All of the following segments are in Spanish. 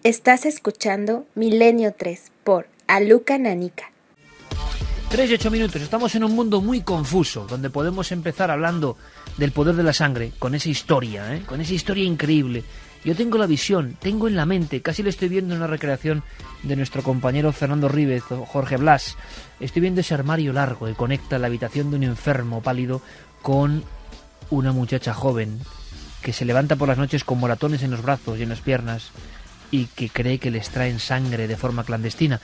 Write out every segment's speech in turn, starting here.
Estás escuchando Milenio 3 por Aluka Nanica. 3 y 8 minutos. Estamos en un mundo muy confuso, donde podemos empezar hablando del poder de la sangre, con esa historia, con esa historia increíble. Yo tengo la visión, tengo en la mente, casi lo estoy viendo en una recreación de nuestro compañero Fernando Ríbez o Jorge Blas. Estoy viendo ese armario largo que conecta la habitación de un enfermo pálido con una muchacha joven que se levanta por las noches con moratones en los brazos y en las piernas y que cree que les traen sangre de forma clandestina.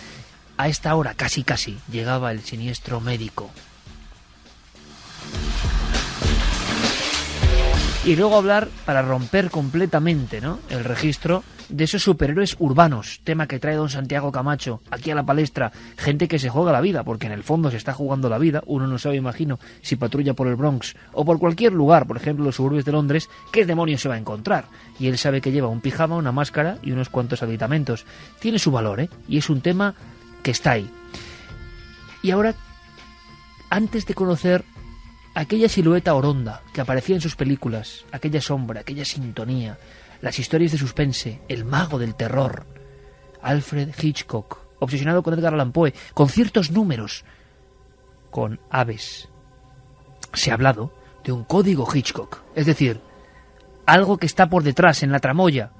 A esta hora, casi, llegaba el siniestro médico. Y luego hablar, para romper completamente, ¿no?, el registro de esos superhéroes urbanos, tema que trae don Santiago Camacho aquí a la palestra, gente que se juega la vida, porque en el fondo se está jugando la vida. Uno no sabe, imagino, si patrulla por el Bronx o por cualquier lugar, por ejemplo los suburbios de Londres, qué demonios se va a encontrar. Y él sabe que lleva un pijama, una máscara y unos cuantos aditamentos. Tiene su valor, y es un tema que está ahí. Y ahora, antes de conocer aquella silueta oronda que aparecía en sus películas, aquella sombra, aquella sintonía, las historias de suspense, el mago del terror, Alfred Hitchcock, obsesionado con Edgar Allan Poe, con ciertos números, con aves, se ha hablado de un código Hitchcock, es decir, algo que está por detrás, en la tramoya,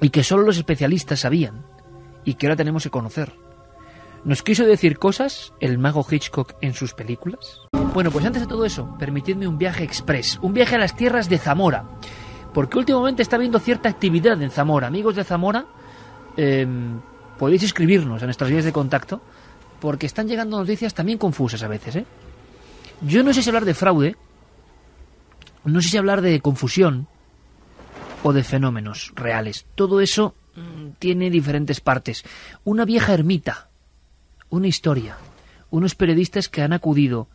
y que solo los especialistas sabían, y que ahora tenemos que conocer. ¿Nos quiso decir cosas el mago Hitchcock en sus películas? Bueno, pues antes de todo eso, permitidme un viaje express, un viaje a las tierras de Zamora, porque últimamente está habiendo cierta actividad en Zamora. Amigos de Zamora, podéis escribirnos a nuestras vías de contacto, porque están llegando noticias también confusas a veces, Yo no sé si hablar de fraude, no sé si hablar de confusión o de fenómenos reales. Todo eso tiene diferentes partes. Una vieja ermita, una historia, unos periodistas que han acudido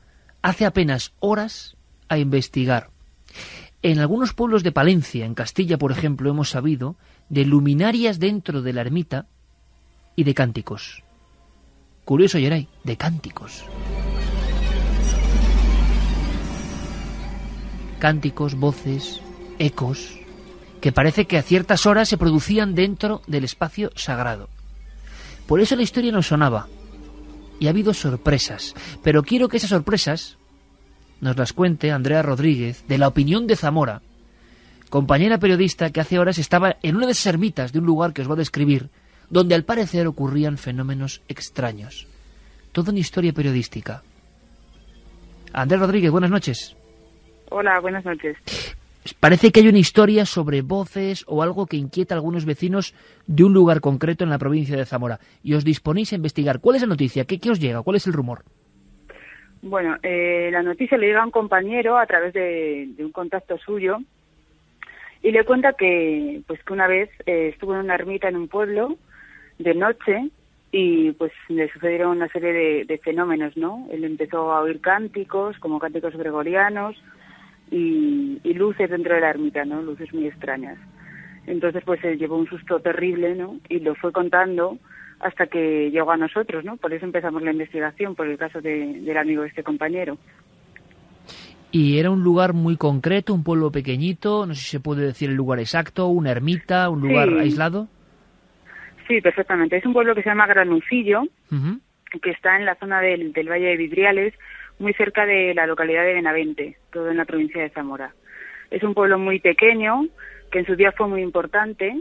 hace apenas horas a investigar. En algunos pueblos de Palencia, en Castilla, por ejemplo, hemos sabido de luminarias dentro de la ermita y de cánticos. Curioso, Yeray, de cánticos. Cánticos, voces, ecos, que parece que a ciertas horas se producían dentro del espacio sagrado. Por eso la historia nos sonaba. Y ha habido sorpresas, pero quiero que esas sorpresas nos las cuente Andrea Rodríguez, de La Opinión de Zamora, compañera periodista que hace horas estaba en una de esas ermitas de un lugar que os voy a describir, donde al parecer ocurrían fenómenos extraños. Toda una historia periodística. Andrea Rodríguez, buenas noches. Hola, buenas noches. Parece que hay una historia sobre voces o algo que inquieta a algunos vecinos de un lugar concreto en la provincia de Zamora. Y os disponéis a investigar. ¿Cuál es la noticia? ¿Qué os llega? ¿Cuál es el rumor? Bueno, la noticia le llega a un compañero a través de un contacto suyo y le cuenta que una vez estuvo en una ermita en un pueblo de noche y pues le sucedieron una serie de fenómenos, ¿no? Él empezó a oír cánticos, como cánticos gregorianos y luces dentro de la ermita, ¿no? Luces muy extrañas. Entonces pues él llevó un susto terrible, ¿no? Y lo fue contando hasta que llegó a nosotros, ¿no? Por eso empezamos la investigación, por el caso del amigo de este compañero. ¿Y era un lugar muy concreto, un pueblo pequeñito? No sé si se puede decir el lugar exacto, una ermita, un lugar aislado. Sí, perfectamente. Es un pueblo que se llama Granucillo, Uh-huh. que está en la zona del Valle de Vidriales, muy cerca de la localidad de Benavente, todo en la provincia de Zamora. Es un pueblo muy pequeño, que en su día fue muy importante.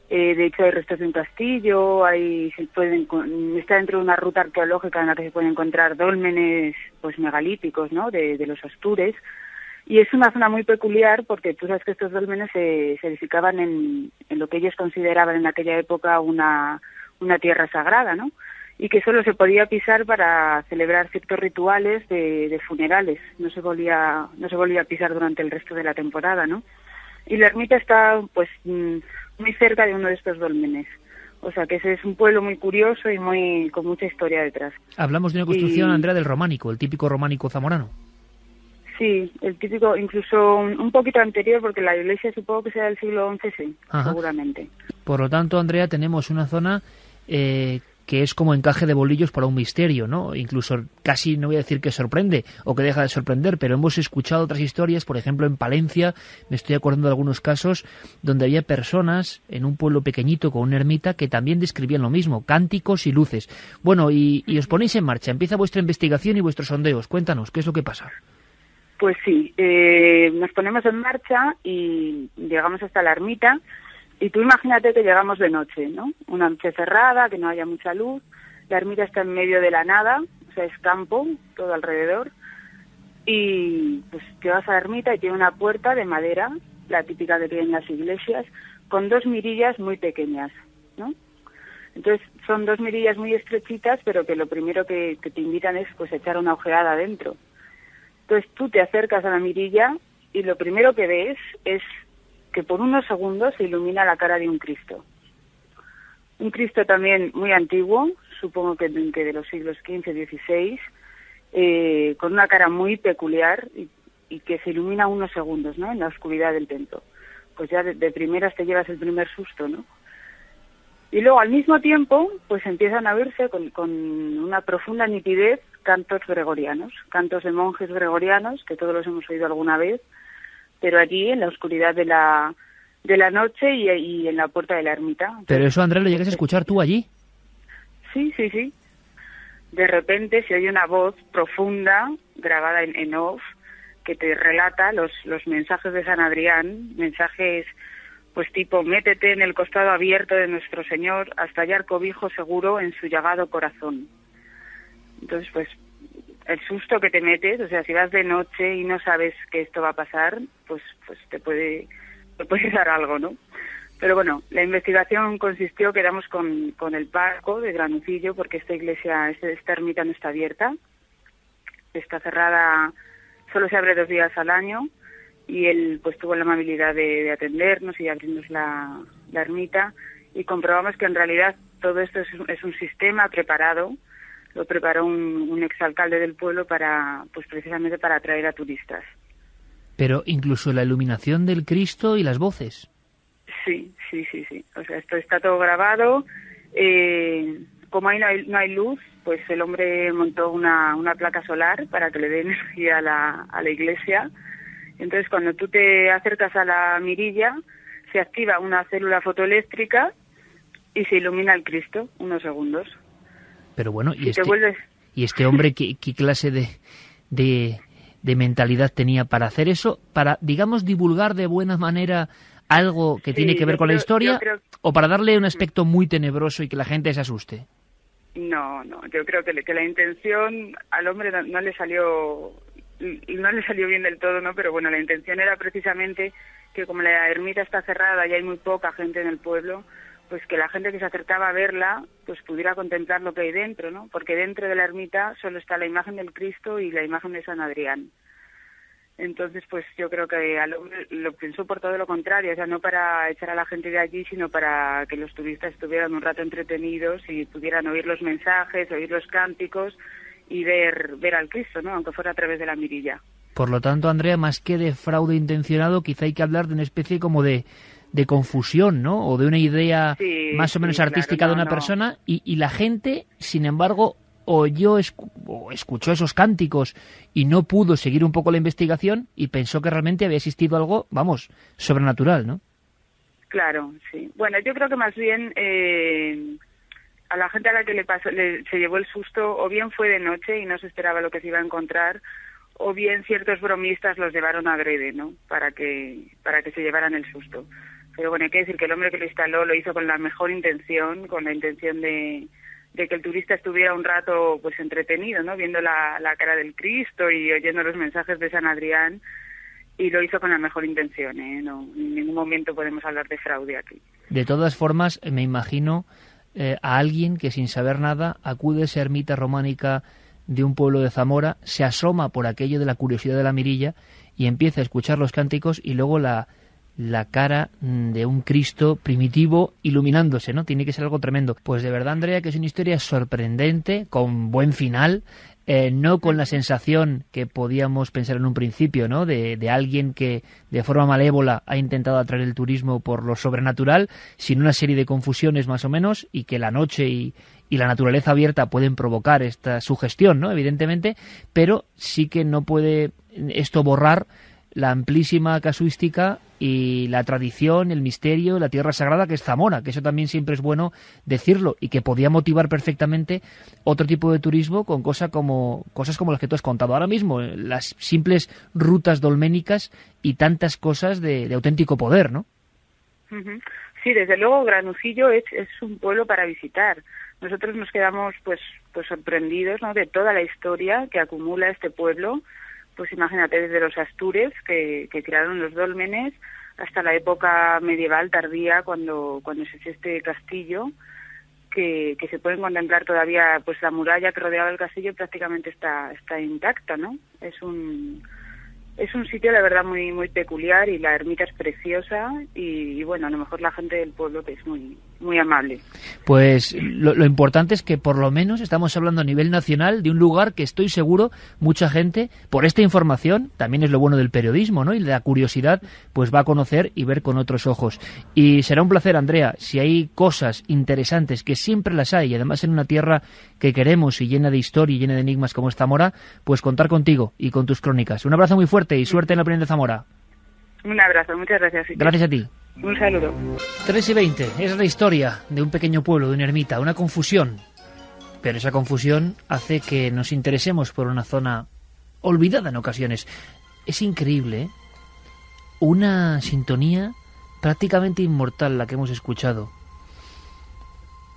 De hecho hay restos de un castillo, está dentro de una ruta arqueológica en la que se pueden encontrar dólmenes pues megalíticos, ¿no? de los Astures, y es una zona muy peculiar porque tú sabes que estos dólmenes se edificaban en lo que ellos consideraban en aquella época una tierra sagrada, ¿no? Y que solo se podía pisar para celebrar ciertos rituales de funerales, no se volvía a pisar durante el resto de la temporada, ¿no? Y la ermita está pues muy cerca de uno de estos dólmenes. O sea que ese es un pueblo muy curioso y con mucha historia detrás. Hablamos de una construcción, Andrea, del románico, el típico románico zamorano. Sí, el típico, incluso un poquito anterior, porque la iglesia supongo que sea del siglo XI, sí, seguramente. Por lo tanto, Andrea, tenemos una zona que es como encaje de bolillos para un misterio, ¿no? Incluso casi no voy a decir que sorprende o que deja de sorprender, pero hemos escuchado otras historias, por ejemplo en Palencia, me estoy acordando de algunos casos donde había personas en un pueblo pequeñito con una ermita que también describían lo mismo, cánticos y luces. Bueno, y os ponéis en marcha, empieza vuestra investigación y vuestros sondeos. Cuéntanos, ¿qué es lo que pasa? Pues sí, nos ponemos en marcha y llegamos hasta la ermita. Y tú imagínate que llegamos de noche, ¿no? Una noche cerrada, que no haya mucha luz. La ermita está en medio de la nada, o sea, es campo, todo alrededor. Y pues llegas a la ermita y tiene una puerta de madera, la típica que tienen las iglesias, con 2 mirillas muy pequeñas, ¿no? Entonces son 2 mirillas muy estrechitas, pero que lo primero que te invitan es pues echar una ojeada adentro. Entonces tú te acercas a la mirilla y lo primero que ves es que por unos segundos se ilumina la cara de un Cristo. Un Cristo también muy antiguo, supongo que de los siglos XV, XVI, con una cara muy peculiar y que se ilumina unos segundos, ¿no?, en la oscuridad del templo. Pues ya de primeras te llevas el primer susto, ¿no? Y luego al mismo tiempo, pues empiezan a oírse con una profunda nitidez cantos gregorianos, cantos de monjes gregorianos, que todos los hemos oído alguna vez, pero allí en la oscuridad de la noche y en la puerta de la ermita. Entonces, pero eso, Andrés, ¿lo llegas a escuchar tú allí? Sí. De repente se oye una voz profunda, grabada en off, que te relata los mensajes de San Adrián, mensajes pues tipo, métete en el costado abierto de nuestro Señor hasta hallar cobijo seguro en su llagado corazón. Entonces, pues, el susto que te metes, o sea, si vas de noche y no sabes que esto va a pasar, pues te puede dar algo, ¿no? Pero bueno, la investigación consistió, quedamos con el párroco de Granucillo, porque esta ermita no está abierta, está cerrada, solo se abre 2 días al año, y él pues tuvo la amabilidad de atendernos y de abrirnos la ermita, y comprobamos que en realidad todo esto es un sistema preparado. Lo preparó un exalcalde del pueblo pues precisamente para atraer a turistas. Pero incluso la iluminación del Cristo y las voces. Sí. O sea, esto está todo grabado. Como ahí no hay luz, pues el hombre montó una placa solar para que le dé energía a la iglesia. Entonces, cuando tú te acercas a la mirilla, se activa una célula fotoeléctrica y se ilumina el Cristo unos segundos. Pero bueno, ¿y este hombre qué clase de mentalidad tenía para hacer eso? Para, digamos, divulgar de buena manera algo que tiene que ver con la historia, o para darle un aspecto muy tenebroso y que la gente se asuste. No, yo creo que la intención al hombre no le salió bien del todo, ¿no? Pero bueno, la intención era precisamente que como la ermita está cerrada y hay muy poca gente en el pueblo, pues que la gente que se acercaba a verla pues pudiera contemplar lo que hay dentro, ¿no? Porque dentro de la ermita solo está la imagen del Cristo y la imagen de San Adrián. Entonces, pues yo creo que lo pensó por todo lo contrario, o sea, no para echar a la gente de allí, sino para que los turistas estuvieran un rato entretenidos y pudieran oír los mensajes, oír los cánticos y ver al Cristo, ¿no?, aunque fuera a través de la mirilla. Por lo tanto, Andrea, más que de fraude intencionado, quizá hay que hablar de una especie como de confusión, ¿no?, o de una idea más o menos artística, claro, de una persona, y la gente, sin embargo, o escuchó esos cánticos y no pudo seguir un poco la investigación y pensó que realmente había existido algo, vamos, sobrenatural, ¿no? Claro, sí. Bueno, yo creo que más bien a la gente a la que le pasó, se llevó el susto, o bien fue de noche y no se esperaba lo que se iba a encontrar, o bien ciertos bromistas los llevaron a adrede, ¿no?, para que se llevaran el susto. Pero bueno, hay que decir que el hombre que lo instaló lo hizo con la mejor intención, con la intención de que el turista estuviera un rato pues entretenido, ¿no?, viendo la cara del Cristo y oyendo los mensajes de San Adrián, y lo hizo con la mejor intención, No, en ningún momento podemos hablar de fraude aquí. De todas formas, me imagino a alguien que sin saber nada acude a esa ermita románica de un pueblo de Zamora, se asoma por aquello de la curiosidad de la mirilla y empieza a escuchar los cánticos y luego la cara de un Cristo primitivo iluminándose, ¿no? Tiene que ser algo tremendo. Pues de verdad, Andrea, que es una historia sorprendente, con buen final, no con la sensación que podíamos pensar en un principio, ¿no? De alguien que de forma malévola ha intentado atraer el turismo por lo sobrenatural, sino una serie de confusiones más o menos, y que la noche y la naturaleza abierta pueden provocar esta sugestión, ¿no? Evidentemente, pero sí que no puede esto borrar la amplísima casuística y la tradición, el misterio, la tierra sagrada que es Zamora, que eso también siempre es bueno decirlo, y que podía motivar perfectamente otro tipo de turismo con cosas como las que tú has contado ahora mismo, las simples rutas dolménicas y tantas cosas de auténtico poder, ¿no? Sí, desde luego Granucillo es un pueblo para visitar. Nosotros nos quedamos pues sorprendidos, ¿no?, de toda la historia que acumula este pueblo. Pues imagínate, desde los astures que crearon los dólmenes hasta la época medieval tardía, cuando se hizo este castillo, que se pueden contemplar todavía, pues la muralla que rodeaba el castillo prácticamente está intacta, ¿no? Es un sitio, la verdad, muy muy peculiar, y la ermita es preciosa, y bueno, a lo mejor la gente del pueblo, que es muy muy amable. Pues lo importante es que por lo menos estamos hablando a nivel nacional de un lugar que estoy seguro mucha gente, por esta información, también es lo bueno del periodismo, ¿no?, y la curiosidad, pues va a conocer y ver con otros ojos. Y será un placer, Andrea, si hay cosas interesantes, que siempre las hay, y además en una tierra que queremos y llena de historia y llena de enigmas como es Zamora, pues contar contigo y con tus crónicas. Un abrazo muy fuerte y suerte en la opinión de Zamora. Un abrazo, muchas gracias. Gracias a ti. Un saludo. 3:20, es la historia de un pequeño pueblo, de una ermita, una confusión. Pero esa confusión hace que nos interesemos por una zona olvidada en ocasiones. Es increíble, ¿eh? Una sintonía prácticamente inmortal la que hemos escuchado.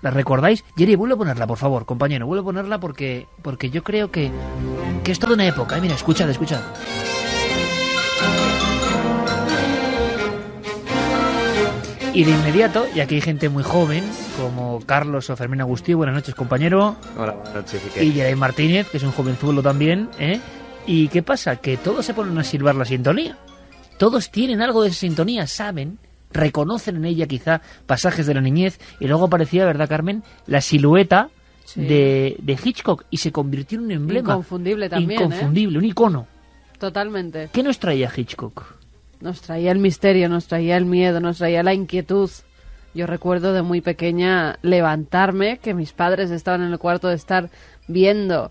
¿La recordáis? Jerry, vuelve a ponerla, por favor, compañero, vuelve a ponerla porque yo creo que es toda una época. Mira, escuchad. Y de inmediato, ya que hay gente muy joven, como Carlos o Fermín Agustí, buenas noches, compañero. Hola, buenas noches. Y Geray Martínez, que es un jovenzuelo también, ¿eh? ¿Y qué pasa? Que todos se ponen a silbar la sintonía. Todos tienen algo de esa sintonía, saben, reconocen en ella quizá pasajes de la niñez, y luego aparecía, ¿verdad, Carmen?, la silueta de Hitchcock, y se convirtió en un emblema. Inconfundible también, Inconfundible, un icono. Totalmente. ¿Qué nos traía Hitchcock? Nos traía el misterio, nos traía el miedo, nos traía la inquietud. Yo recuerdo de muy pequeña levantarme, que mis padres estaban en el cuarto de estar viendo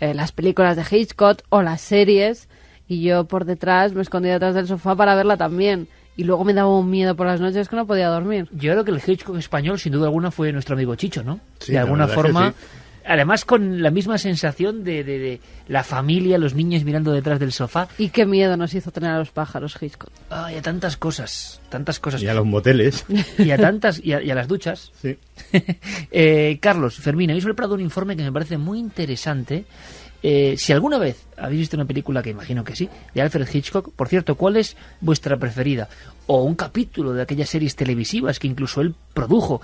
las películas de Hitchcock o las series, y yo por detrás me escondía detrás del sofá para verla también. Y luego me daba un miedo por las noches que no podía dormir. Yo creo que el Hitchcock español, sin duda alguna, fue nuestro amigo Chicho, ¿no? Sí, de alguna forma. Sí. Además, con la misma sensación de la familia, los niños mirando detrás del sofá. Y qué miedo nos hizo tener a los pájaros, Hitchcock. Ay, a tantas cosas. Y a los moteles. Y a tantas, y a las duchas. Sí. Carlos, Fermín, habéis preparado un informe que me parece muy interesante. Si alguna vez habéis visto una película, que imagino que sí, de Alfred Hitchcock, por cierto, ¿cuál es vuestra preferida? O un capítulo de aquellas series televisivas que incluso él produjo.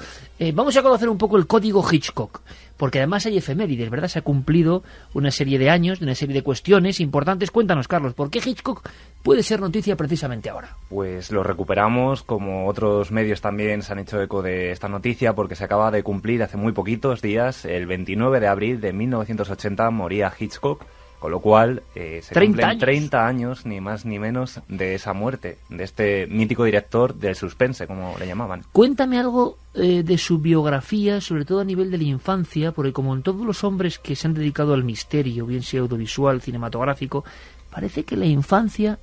Vamos a conocer un poco el código Hitchcock, porque además hay efemérides, ¿verdad? Se ha cumplido una serie de años, de una serie de cuestiones importantes. Cuéntanos, Carlos, ¿por qué Hitchcock puede ser noticia precisamente ahora? Pues lo recuperamos, como otros medios también se han hecho eco de esta noticia, porque se acaba de cumplir hace muy poquitos días, el 29 de abril de 1980 moría Hitchcock, con lo cual se cumplen 30 años, ni más ni menos, de esa muerte, de este mítico director del suspense, como le llamaban. Cuéntame algo de su biografía, sobre todo a nivel de la infancia, porque como en todos los hombres que se han dedicado al misterio, bien sea audiovisual, cinematográfico, parece que la infancia,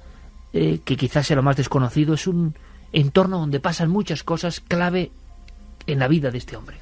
que quizás sea lo más desconocido, es un entorno donde pasan muchas cosas clave en la vida de este hombre.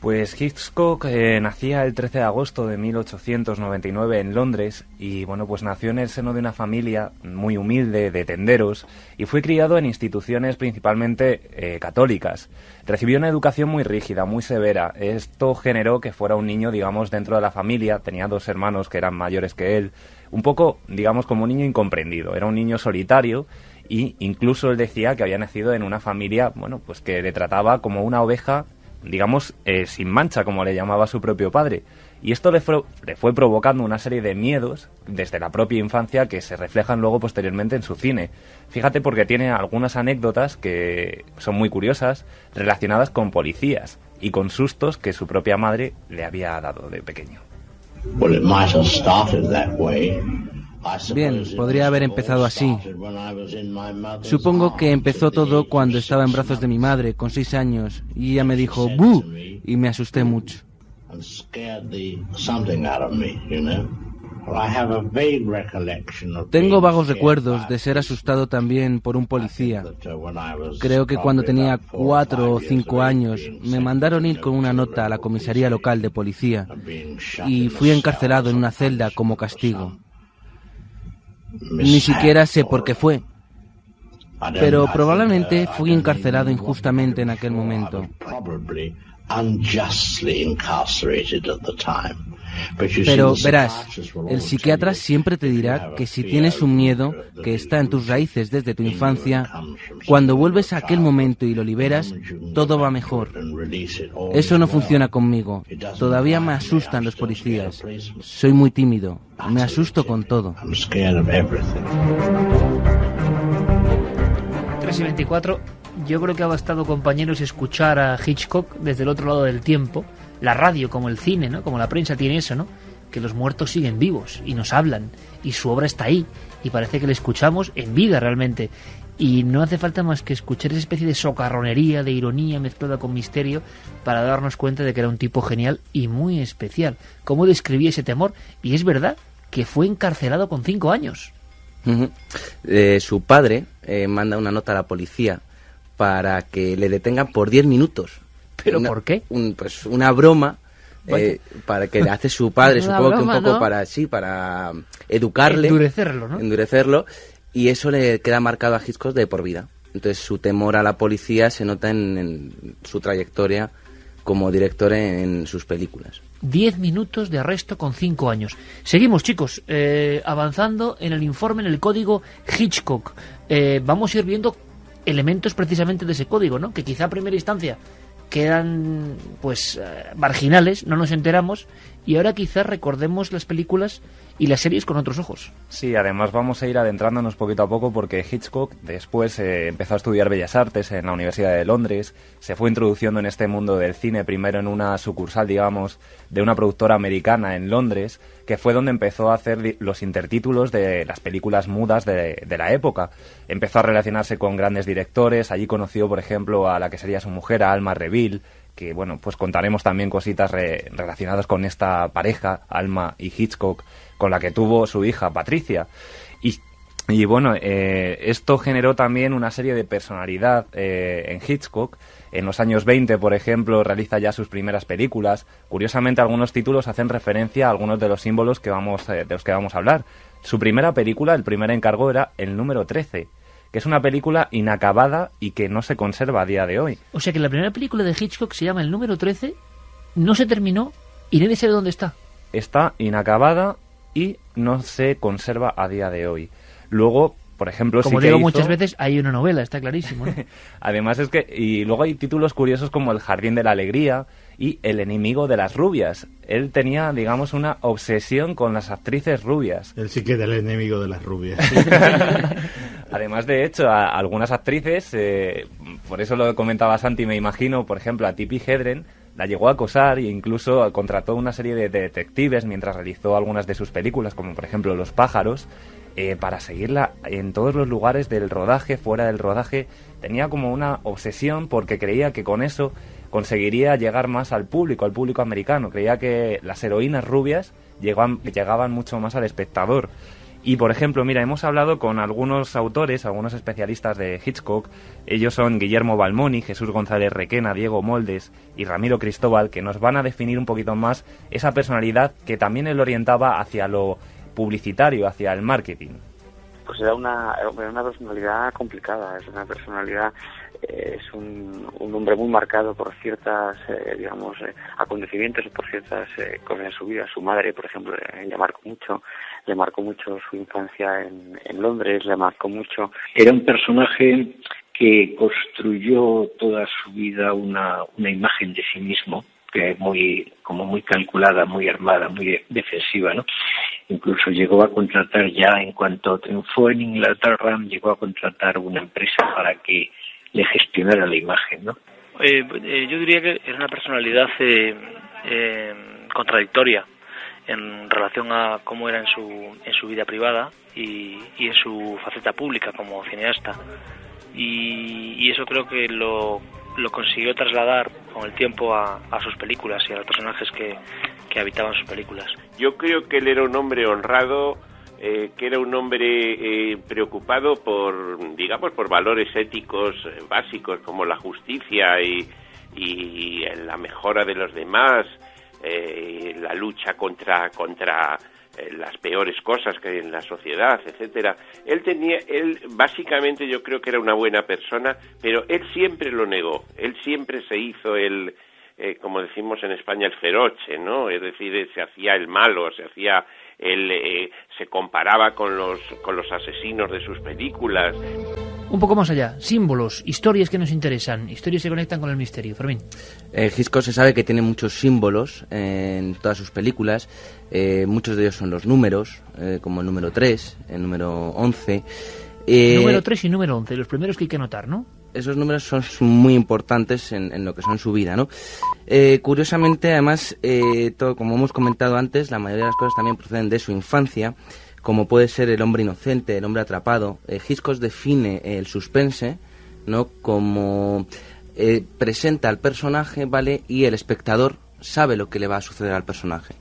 Pues Hitchcock nacía el 13 de agosto de 1899 en Londres y bueno, pues nació en el seno de una familia muy humilde de tenderos y fue criado en instituciones principalmente católicas. Recibió una educación muy rígida, muy severa. Esto generó que fuera un niño, digamos, dentro de la familia. Tenía 2 hermanos que eran mayores que él. Un poco, digamos, como un niño incomprendido. Era un niño solitario y incluso él decía que había nacido en una familia, bueno, pues que le trataba como una oveja, digamos, sin mancha, como le llamaba su propio padre. Y esto le fue provocando una serie de miedos desde la propia infancia que se reflejan luego posteriormente en su cine. Fíjate, porque tiene algunas anécdotas que son muy curiosas relacionadas con policías y con sustos que su propia madre le había dado de pequeño. Bien, podría haber empezado así. Supongo que empezó todo cuando estaba en brazos de mi madre, con 6 años, y ella me dijo ¡bu! Y me asusté mucho. Tengo vagos recuerdos de ser asustado también por un policía. Creo que cuando tenía 4 o 5 años me mandaron ir con una nota a la comisaría local de policía y fui encarcelado en una celda como castigo. Ni siquiera sé por qué fue, pero probablemente fui encarcelado injustamente en aquel momento. Pero verás, el psiquiatra siempre te dirá que si tienes un miedo que está en tus raíces desde tu infancia, cuando vuelves a aquel momento y lo liberas, todo va mejor. Eso no funciona conmigo. Todavía me asustan los policías. Soy muy tímido. Me asusto con todo. 3:24. Yo creo que ha bastado, compañeros, escuchar a Hitchcock desde el otro lado del tiempo. La radio, como el cine, ¿no? Como la prensa tiene eso, ¿no? Que los muertos siguen vivos y nos hablan y su obra está ahí y parece que le escuchamos en vida realmente. Y no hace falta más que escuchar esa especie de socarronería, de ironía mezclada con misterio para darnos cuenta de que era un tipo genial y muy especial. Cómo describía ese temor, y es verdad que fue encarcelado con 5 años. Su padre manda una nota a la policía para que le detengan por 10 minutos. ¿Pero por qué? Pues una broma para que le hace su padre, supongo que un poco, ¿no? para educarle. Endurecerlo, ¿no? Endurecerlo, y eso le queda marcado a Hitchcock de por vida. Entonces su temor a la policía se nota en su trayectoria como director en sus películas. 10 minutos de arresto con 5 años. Seguimos, chicos, avanzando en el informe, en el código Hitchcock. Vamos a ir viendo elementos precisamente de ese código, ¿no? Que quizá a primera instancia quedan pues marginales, no nos enteramos, y ahora quizás recordemos las películas y las series con otros ojos. Sí, además vamos a ir adentrándonos poquito a poco porque Hitchcock después empezó a estudiar Bellas Artes en la Universidad de Londres, se fue introduciendo en este mundo del cine, primero en una sucursal, digamos, de una productora americana en Londres, que fue donde empezó a hacer los intertítulos de las películas mudas de la época. Empezó a relacionarse con grandes directores, allí conoció, por ejemplo, a la que sería su mujer, a Alma Reville, que, bueno, pues contaremos también cositas relacionadas con esta pareja, Alma y Hitchcock, con la que tuvo su hija, Patricia. Y bueno, esto generó también una serie de personalidad en Hitchcock. En los años 20, por ejemplo, realiza ya sus primeras películas. Curiosamente, algunos títulos hacen referencia a algunos de los símbolos de los que vamos a hablar. Su primera película, el primer encargo, era El número 13, que es una película inacabada y que no se conserva a día de hoy. O sea que la primera película de Hitchcock se llama El número 13, no se terminó y nadie sabe dónde está. Está inacabada y no se conserva a día de hoy. Luego, por ejemplo, como sí digo que muchas veces, hay una novela, está clarísimo, ¿no? Además es que, y luego hay títulos curiosos como El jardín de la alegría y El enemigo de las rubias. Él tenía, digamos, una obsesión con las actrices rubias. Él sí que era el enemigo de las rubias. Además, de hecho, a algunas actrices, por eso lo comentaba Santi, me imagino, por ejemplo, a Tippi Hedren, la llegó a acosar e incluso contrató una serie de detectives mientras realizó algunas de sus películas, como por ejemplo Los pájaros, para seguirla en todos los lugares del rodaje, fuera del rodaje. Tenía como una obsesión porque creía que con eso conseguiría llegar más al público americano. Creía que las heroínas rubias llegaban mucho más al espectador. Y, por ejemplo, mira, hemos hablado con algunos autores, algunos especialistas de Hitchcock. Ellos son Guillermo Balmoni, Jesús González Requena, Diego Moldes y Ramiro Cristóbal, que nos van a definir un poquito más esa personalidad que también él orientaba hacia lo publicitario, hacia el marketing. Pues era una personalidad complicada, es una personalidad, es un hombre muy marcado por ciertas, acontecimientos, por ciertas cosas en su vida. Su madre, por ejemplo, le marcó mucho su infancia en Londres, le marcó mucho. Era un personaje que construyó toda su vida una imagen de sí mismo, que muy calculada, muy armada, muy defensiva, ¿no? Incluso llegó a contratar, ya en cuanto triunfó en Inglaterra, llegó a contratar una empresa para que le gestionara la imagen, ¿no? Yo diría que era una personalidad contradictoria. en relación a cómo era en su vida privada y en su faceta pública como cineasta. Y eso creo que lo consiguió trasladar con el tiempo a sus películas y a los personajes que habitaban sus películas. Yo creo que él era un hombre honrado, que era un hombre preocupado por valores éticos básicos como la justicia y la mejora de los demás, la lucha contra las peores cosas que hay en la sociedad, etcétera. Él básicamente yo creo que era una buena persona, pero él siempre lo negó. Él siempre se hizo como decimos en España, el feroche, ¿no? Es decir, se hacía el malo, se comparaba con los asesinos de sus películas. Un poco más allá, símbolos, historias que nos interesan, historias que conectan con el misterio. Fermín. Hitchcock se sabe que tiene muchos símbolos en todas sus películas. Muchos de ellos son los números, como el número 3, el número 11. Número 3 y número 11, los primeros que hay que notar, ¿no? Esos números son muy importantes en lo que son su vida, ¿no? Curiosamente, además, como hemos comentado antes, la mayoría de las cosas también proceden de su infancia, como puede ser el hombre inocente, el hombre atrapado. Hitchcock define el suspense, ¿no?, como presenta al personaje, ¿vale?, y el espectador sabe lo que le va a suceder al personaje,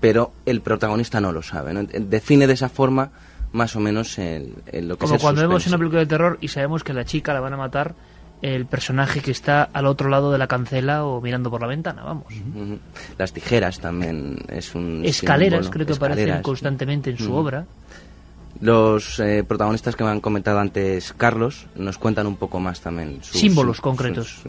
pero el protagonista no lo sabe, ¿no? Define de esa forma más o menos lo que es el suspense. Como cuando vemos una película de terror y sabemos que a la chica la van a matar el personaje que está al otro lado de la cancela o mirando por la ventana, vamos. Uh-huh. Las tijeras también es un escaleras, símbolo. Creo que aparecen constantemente en su obra. Los protagonistas que me han comentado antes, Carlos, nos cuentan un poco más también. Símbolos concretos.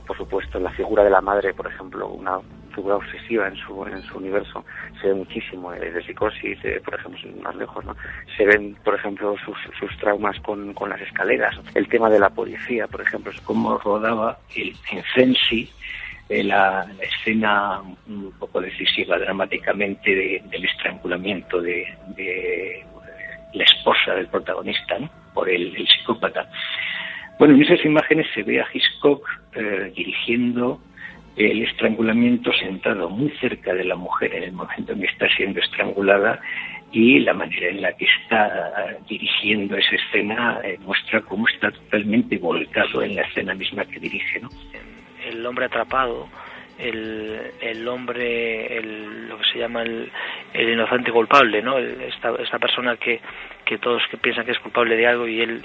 Por supuesto, la figura de la madre, por ejemplo, una figura obsesiva en su universo, se ve muchísimo de Psicosis, por ejemplo, más lejos, ¿no? Se ven, por ejemplo, sus traumas con las escaleras, el tema de la policía, por ejemplo, cómo rodaba en Sensi la escena un poco decisiva dramáticamente del estrangulamiento de la esposa del protagonista, ¿no?, por el psicópata. Bueno, en esas imágenes se ve a Hitchcock dirigiendo el estrangulamiento sentado muy cerca de la mujer en el momento en que está siendo estrangulada, y la manera en la que está dirigiendo esa escena muestra cómo está totalmente volcado en la escena misma que dirige, ¿no? El hombre atrapado, el hombre, lo que se llama el inocente culpable, ¿no? Esta persona que todos que piensan que es culpable de algo y él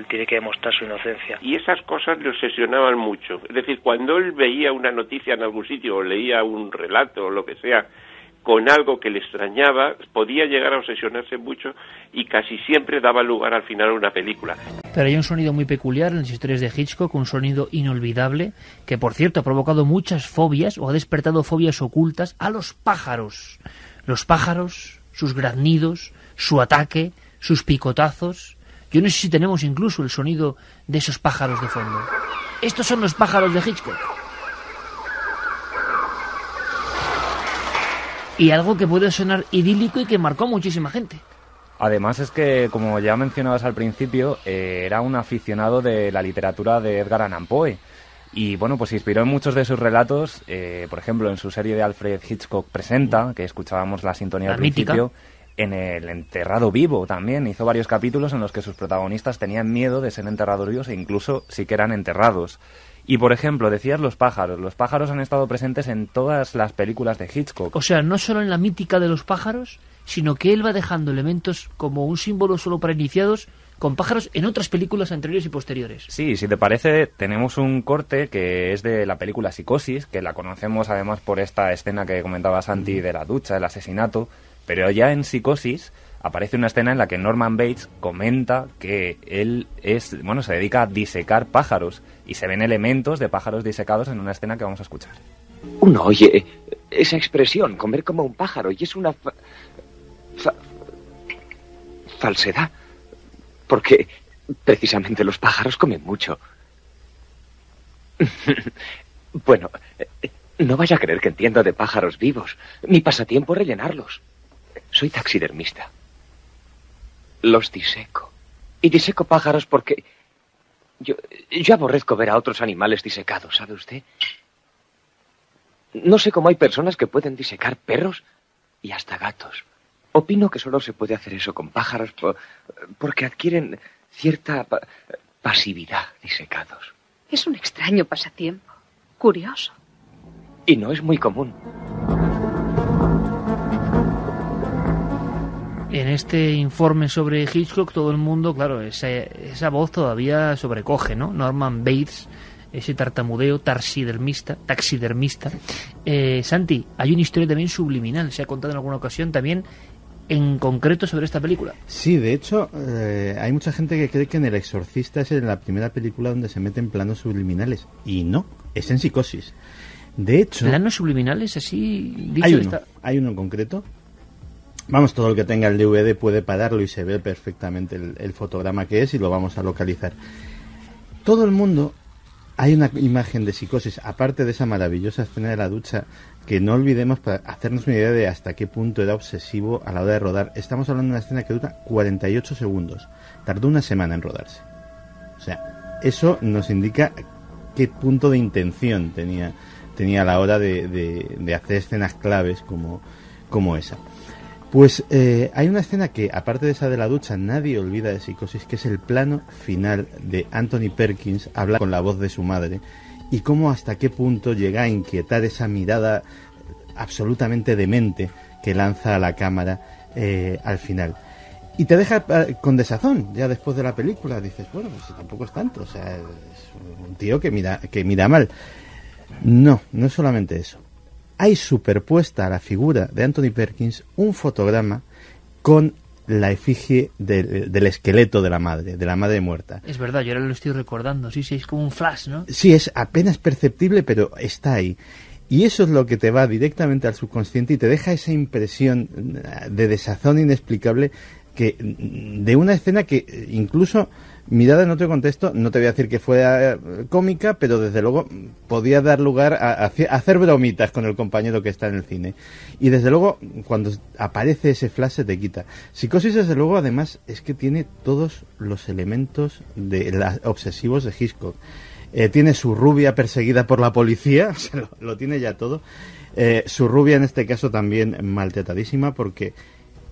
tiene que demostrar su inocencia. Y esas cosas le obsesionaban mucho. Es decir, cuando él veía una noticia en algún sitio o leía un relato o lo que sea con algo que le extrañaba, podía llegar a obsesionarse mucho y casi siempre daba lugar al final a una película. Pero hay un sonido muy peculiar en las historias de Hitchcock, un sonido inolvidable, que por cierto ha provocado muchas fobias o ha despertado fobias ocultas a los pájaros. Los pájaros, sus graznidos, su ataque, sus picotazos. Yo no sé si tenemos incluso el sonido de esos pájaros de fondo. Estos son los pájaros de Hitchcock. Y algo que puede sonar idílico y que marcó a muchísima gente. Además es que, como ya mencionabas al principio, era un aficionado de la literatura de Edgar Allan Poe. Y bueno, pues se inspiró en muchos de sus relatos, por ejemplo, en su serie de Alfred Hitchcock Presenta, que escuchábamos la sintonía al principio, en El enterrado vivo también. Hizo varios capítulos en los que sus protagonistas tenían miedo de ser enterrados vivos e incluso sí que eran enterrados. Y, por ejemplo, decías los pájaros han estado presentes en todas las películas de Hitchcock. O sea, no solo en la mítica de los pájaros, sino que él va dejando elementos como un símbolo solo para iniciados con pájaros en otras películas anteriores y posteriores. Sí, si te parece, tenemos un corte que es de la película Psicosis, que la conocemos además por esta escena que comentaba Santi de la ducha, el asesinato, pero ya en Psicosis aparece una escena en la que Norman Bates comenta que él se dedica a disecar pájaros y se ven elementos de pájaros disecados en una escena que vamos a escuchar. Uno oye esa expresión, comer como un pájaro, y es una falsedad, porque precisamente los pájaros comen mucho. Bueno, no vaya a creer que entiendo de pájaros vivos. Mi pasatiempo es rellenarlos. Soy taxidermista. Los diseco. Y diseco pájaros porque yo aborrezco ver a otros animales disecados, ¿sabe usted? No sé cómo hay personas que pueden disecar perros y hasta gatos. Opino que solo se puede hacer eso con pájaros porque adquieren cierta pasividad disecados. Es un extraño pasatiempo. Curioso. Y no es muy común. En este informe sobre Hitchcock, todo el mundo, claro, esa voz todavía sobrecoge, ¿no? Norman Bates, ese tartamudeo, taxidermista. Santi, hay una historia también subliminal, se ha contado en alguna ocasión también, en concreto sobre esta película. Sí, de hecho, hay mucha gente que cree que en El Exorcista es en la primera película donde se meten planos subliminales. Y no, es en Psicosis. De hecho... ¿Planos subliminales así? Dicho hay uno en concreto. Vamos, todo el que tenga el DVD puede pararlo y se ve perfectamente el fotograma que es y lo vamos a localizar. Todo el mundo... Hay una imagen de Psicosis, aparte de esa maravillosa escena de la ducha, que no olvidemos para hacernos una idea de hasta qué punto era obsesivo a la hora de rodar. Estamos hablando de una escena que dura 48 segundos. Tardó una semana en rodarse. O sea, eso nos indica qué punto de intención tenía a la hora de hacer escenas claves como esa. Pues hay una escena que, aparte de esa de la ducha, nadie olvida de Psicosis, que es el plano final de Anthony Perkins hablar con la voz de su madre y cómo hasta qué punto llega a inquietar esa mirada absolutamente demente que lanza a la cámara al final. Y te deja con desazón, ya después de la película. Dices, bueno, pues tampoco es tanto, o sea, es un tío que mira mal. No es solamente eso. Hay superpuesta a la figura de Anthony Perkins un fotograma con la efigie del esqueleto de la madre muerta. Es verdad, yo ahora lo estoy recordando, sí, es como un flash, ¿no? Sí, es apenas perceptible, pero está ahí. Y eso es lo que te va directamente al subconsciente y te deja esa impresión de desazón inexplicable de una escena que incluso mirada en otro contexto, no te voy a decir que fuera cómica, pero desde luego podía dar lugar a hacer bromitas con el compañero que está en el cine. Y desde luego, cuando aparece ese flash se te quita. Psicosis, desde luego, además, es que tiene todos los elementos obsesivos de Hitchcock. Tiene su rubia perseguida por la policía, o sea, lo tiene ya todo. Su rubia, en este caso, también maltratadísima, porque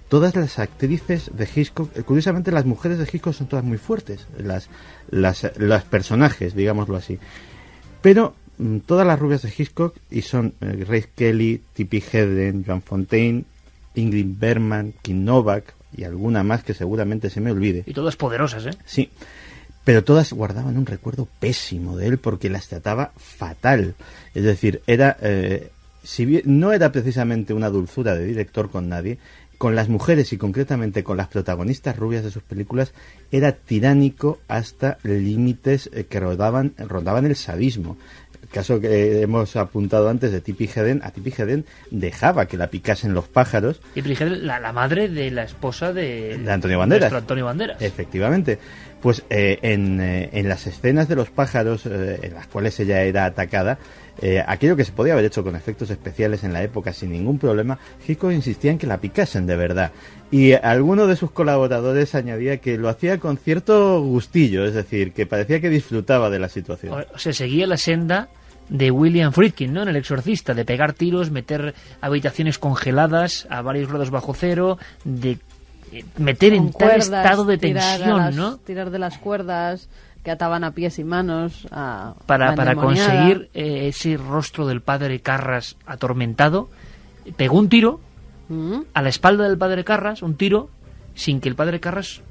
todas las actrices de Hitchcock, curiosamente las mujeres de Hitchcock son todas muy fuertes, las personajes, digámoslo así. Pero todas las rubias de Hitchcock, y son Grace Kelly, Tippi Hedren, Joan Fontaine, Ingrid Bergman, Kim Novak y alguna más que seguramente se me olvide. Y todas poderosas, ¿eh? Sí, pero todas guardaban un recuerdo pésimo de él porque las trataba fatal. Es decir, si bien no era precisamente una dulzura de director con nadie, con las mujeres y concretamente con las protagonistas rubias de sus películas era tiránico hasta límites que rondaban el sadismo. El caso que hemos apuntado antes de Tippi Hedren, a Tippi Hedren dejaba que la picasen los pájaros. Tippi Hedren, la madre de la esposa de Antonio Banderas. Antonio Banderas. Efectivamente. Pues en las escenas de los pájaros en las cuales ella era atacada, aquello que se podía haber hecho con efectos especiales en la época sin ningún problema, Hitchcock insistía en que la picasen de verdad. Y alguno de sus colaboradores añadía que lo hacía con cierto gustillo, es decir, que parecía que disfrutaba de la situación. O sea, seguía la senda de William Friedkin, ¿no? En El Exorcista, de pegar tiros, meter habitaciones congeladas a varios grados bajo cero, de meter en tal estado de tensión, ¿no? Tirar de las cuerdas que ataban a pies y manos para conseguir ese rostro del padre Carras atormentado. Pegó un tiro a la espalda del padre Carras, un tiro sin que el padre Carras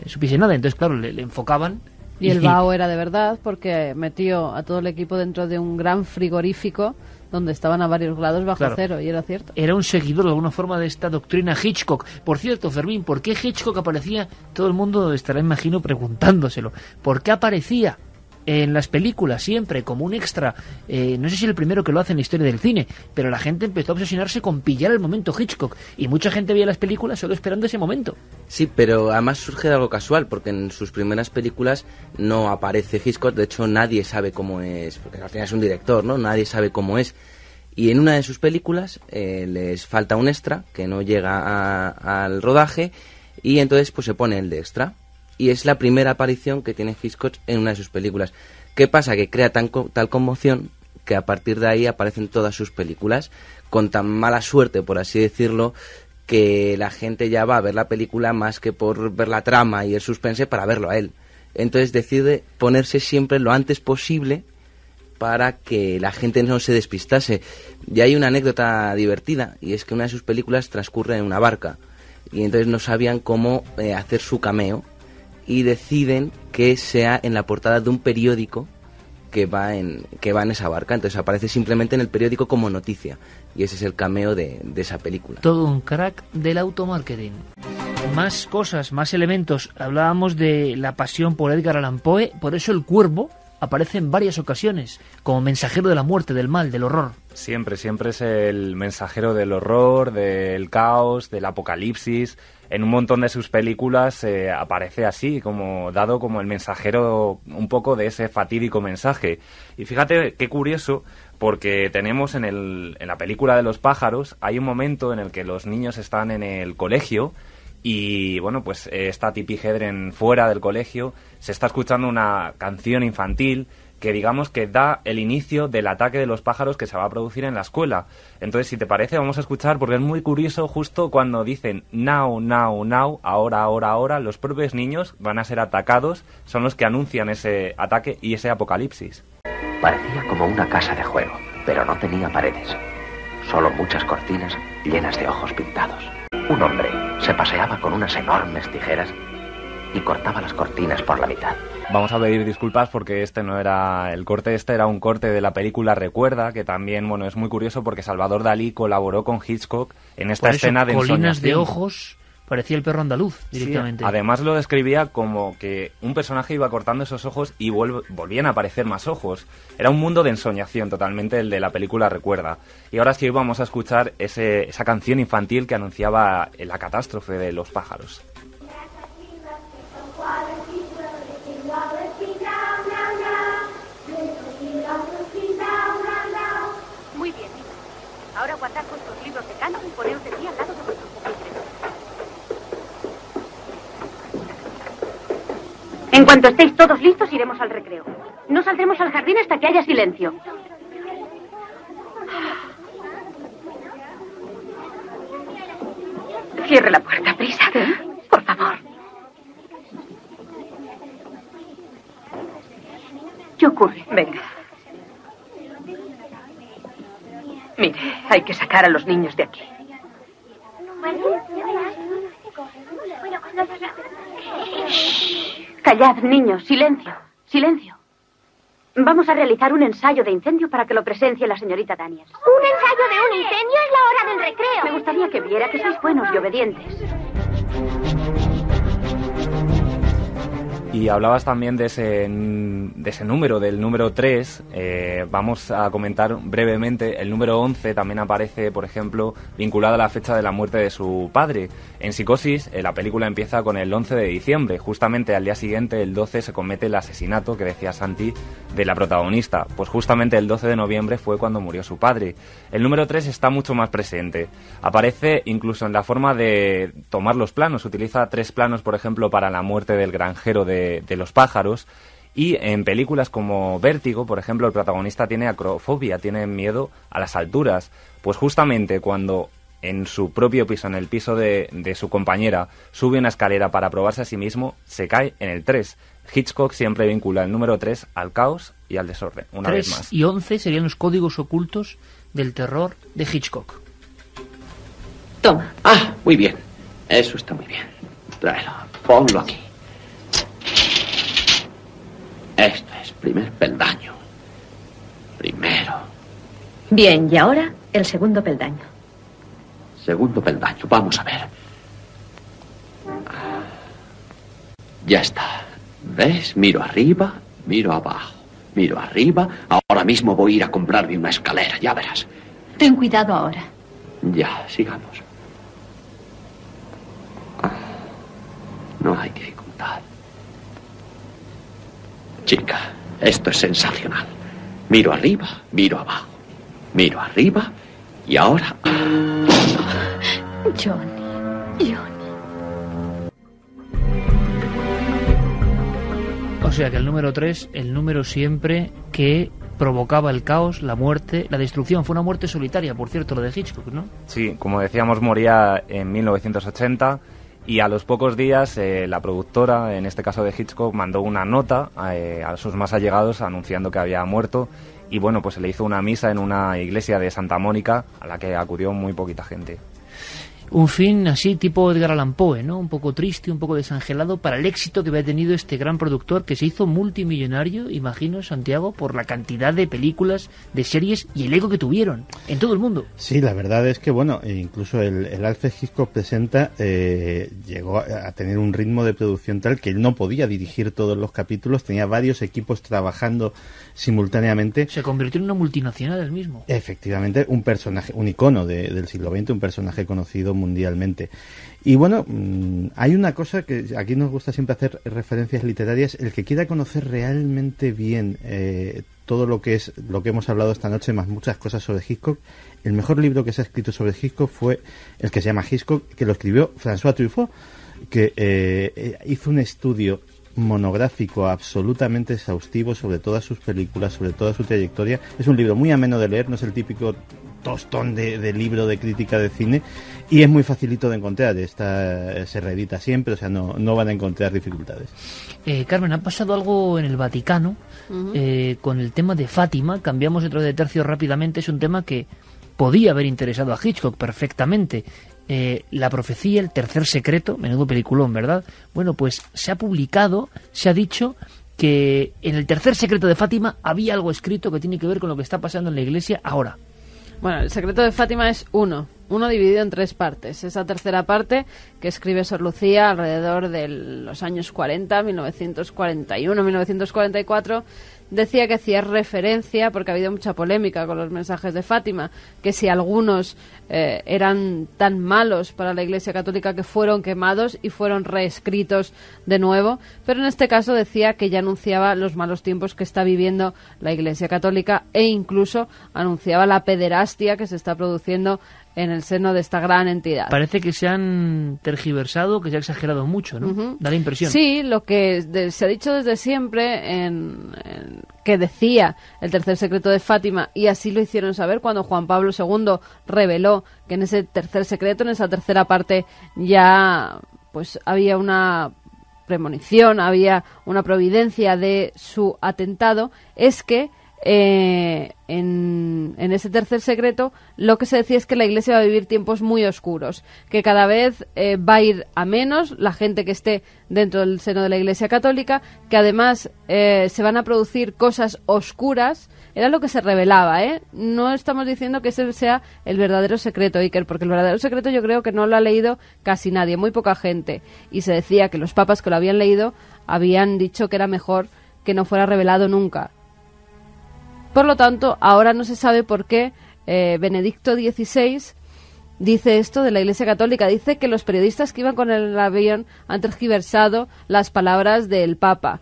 supiese nada. Entonces, claro, le enfocaban. Y el vaho era de verdad porque metió a todo el equipo dentro de un gran frigorífico donde estaban a varios grados bajo cero, y era cierto. Era un seguidor de alguna forma de esta doctrina Hitchcock. Por cierto, Fermín, ¿por qué Hitchcock aparecía? Todo el mundo estará, imagino, preguntándoselo. ¿Por qué aparecía en las películas siempre como un extra? No sé si el primero que lo hace en la historia del cine, pero la gente empezó a obsesionarse con pillar el momento Hitchcock, y mucha gente veía las películas solo esperando ese momento. Sí, pero además surge de algo casual, porque en sus primeras películas no aparece Hitchcock. De hecho, nadie sabe cómo es, porque al final es un director, ¿no? Nadie sabe cómo es. Y en una de sus películas les falta un extra que no llega al rodaje, y entonces pues se pone el de extra. Y es la primera aparición que tiene Hitchcock en una de sus películas. ¿Qué pasa? Que crea tal conmoción que a partir de ahí aparecen todas sus películas, con tan mala suerte, por así decirlo, que la gente ya va a ver la película más que por ver la trama y el suspense para verlo a él. Entonces decide ponerse siempre lo antes posible para que la gente no se despistase. Y hay una anécdota divertida, y es que una de sus películas transcurre en una barca, y entonces no sabían cómo hacer su cameo, y deciden que sea en la portada de un periódico que va en esa barca. Entonces aparece simplemente en el periódico como noticia, y ese es el cameo de esa película. Todo un crack del automarketing. Más cosas, más elementos. Hablábamos de la pasión por Edgar Allan Poe, por eso el cuervo aparece en varias ocasiones como mensajero de la muerte, del mal, del horror. Siempre es el mensajero del horror, del caos, del apocalipsis. En un montón de sus películas aparece así, dado como el mensajero un poco de ese fatídico mensaje. Y fíjate qué curioso, porque tenemos en la película de los pájaros, hay un momento en el que los niños están en el colegio y, bueno, pues está Tippi Hedren fuera del colegio, se está escuchando una canción infantil que digamos que da el inicio del ataque de los pájaros que se va a producir en la escuela. Entonces, si te parece, vamos a escuchar, porque es muy curioso, justo cuando dicen now, now, now, ahora, ahora, ahora, los propios niños van a ser atacados, son los que anuncian ese ataque y ese apocalipsis. Parecía como una casa de juego, pero no tenía paredes, solo muchas cortinas llenas de ojos pintados. Un hombre se paseaba con unas enormes tijeras y cortaba las cortinas por la mitad. Vamos a pedir disculpas porque este no era el corte, este era un corte de la película Recuerda, que también, bueno, es muy curioso porque Salvador Dalí colaboró con Hitchcock en esta escena de ensoñación. Colinas de ojos, parecía el perro andaluz directamente. Sí, además lo describía como que un personaje iba cortando esos ojos y volvían a aparecer más ojos. Era un mundo de ensoñación totalmente el de la película Recuerda. Y ahora sí vamos a escuchar esa canción infantil que anunciaba la catástrofe de los pájaros. Muy bien, niños. Ahora guardad vuestros libros de canto y poneos de pie al lado de vuestros pupitres. En cuanto estéis todos listos, iremos al recreo. No saldremos al jardín hasta que haya silencio. Cierre la puerta, prisa. Por favor. ¿Qué ocurre? Venga. Mire, hay que sacar a los niños de aquí. Callad, niños, silencio, silencio. Vamos a realizar un ensayo de incendio para que lo presencie la señorita Daniels. ¿Un ensayo de un incendio? Es la hora del recreo. Me gustaría que viera que sois buenos y obedientes. Y hablabas también de ese número, del número 3. Vamos a comentar brevemente. El número 11 también aparece, por ejemplo, vinculado a la fecha de la muerte de su padre. En Psicosis, la película empieza con el 11 de diciembre. Justamente al día siguiente, el 12, se comete el asesinato, que decía Santi, de la protagonista. Pues justamente el 12 de noviembre fue cuando murió su padre. El número 3 está mucho más presente. Aparece incluso en la forma de tomar los planos. Utiliza 3 planos, por ejemplo, para la muerte del granjero de los pájaros. Y en películas como Vértigo, por ejemplo, el protagonista tiene acrofobia, tiene miedo a las alturas. Pues justamente cuando en su propio piso, en el piso de su compañera, sube una escalera para probarse a sí mismo, se cae en el 3. Hitchcock siempre vincula el número 3 al caos y al desorden, una vez más. 3 y 11 serían los códigos ocultos del terror de Hitchcock. Toma. Ah, muy bien. Eso está muy bien. Tráelo. Ponlo aquí. Esto es primer peldaño. Primero. Bien, y ahora el segundo peldaño. Segundo peldaño. Vamos a ver. Ya está. ¿Ves? Miro arriba, miro abajo. Miro arriba. Ahora mismo voy a ir a comprarme una escalera. Ya verás. Ten cuidado ahora. Ya, sigamos. No hay dificultad. Chica, esto es sensacional. Miro arriba, miro abajo. Miro arriba y ahora... Johnny. O sea que el número 3, el número siempre que provocaba el caos, la muerte, la destrucción. Fue una muerte solitaria, por cierto, lo de Hitchcock, ¿no? Sí, como decíamos, moría en 1980 y a los pocos días la productora, en este caso de Hitchcock, mandó una nota a sus más allegados anunciando que había muerto. Y bueno, pues se le hizo una misa en una iglesia de Santa Mónica a la que acudió muy poquita gente. Un fin así tipo Edgar Allan Poe, ¿no? Un poco triste, un poco desangelado para el éxito que había tenido este gran productor que se hizo multimillonario, imagino, Santiago, por la cantidad de películas, de series y el ego que tuvieron en todo el mundo. Sí, la verdad es que, bueno, incluso el Alfred Hitchcock Presenta llegó a tener un ritmo de producción tal que él no podía dirigir todos los capítulos, tenía varios equipos trabajando simultáneamente. Se convirtió en una multinacional él mismo. Efectivamente, un personaje, un icono del siglo XX, un personaje conocido mundialmente. Y bueno, hay una cosa que aquí nos gusta siempre hacer referencias literarias. El que quiera conocer realmente bien todo lo que hemos hablado esta noche, más muchas cosas sobre Hitchcock, el mejor libro que se ha escrito sobre Hitchcock fue el que se llama Hitchcock, que lo escribió François Truffaut, que hizo un estudio monográfico absolutamente exhaustivo sobre todas sus películas, sobre toda su trayectoria. Es un libro muy ameno de leer, no es el típico tostón de libro de crítica de cine, y es muy facilito de encontrar. Se reedita siempre, o sea, no van a encontrar dificultades. Carmen, ha pasado algo en el Vaticano con el tema de Fátima. Cambiamos otro de tercio rápidamente. Es un tema que podía haber interesado a Hitchcock perfectamente. La profecía, el tercer secreto, menudo peliculón, ¿verdad? Bueno, pues se ha publicado, se ha dicho que en el tercer secreto de Fátima había algo escrito que tiene que ver con lo que está pasando en la iglesia ahora. Bueno, el secreto de Fátima es uno dividido en 3 partes. Esa tercera parte que escribe Sor Lucía alrededor de los años 40, 1941, 1944, decía que hacía referencia, porque ha habido mucha polémica con los mensajes de Fátima, que si algunos eran tan malos para la Iglesia Católica que fueron quemados y fueron reescritos de nuevo, pero en este caso decía que ya anunciaba los malos tiempos que está viviendo la Iglesia Católica e incluso anunciaba la pederastia que se está produciendo en el seno de esta gran entidad. Parece que se han tergiversado, que se ha exagerado mucho, ¿no? Da la impresión. Sí, lo que se ha dicho desde siempre que decía el tercer secreto de Fátima, y así lo hicieron saber cuando Juan Pablo II reveló que en ese tercer secreto, en esa tercera parte, ya pues había una premonición, había una providencia de su atentado, es que en ese tercer secreto lo que se decía es que la Iglesia va a vivir tiempos muy oscuros, que cada vez va a ir a menos la gente que esté dentro del seno de la Iglesia Católica, que además se van a producir cosas oscuras. Era lo que se revelaba, No estamos diciendo que ese sea el verdadero secreto, Iker, porque el verdadero secreto yo creo que no lo ha leído casi nadie, muy poca gente, y se decía que los papas que lo habían leído habían dicho que era mejor que no fuera revelado nunca. Por lo tanto, ahora no se sabe por qué Benedicto XVI dice esto de la Iglesia Católica. Dice que los periodistas que iban con el avión han tergiversado las palabras del Papa,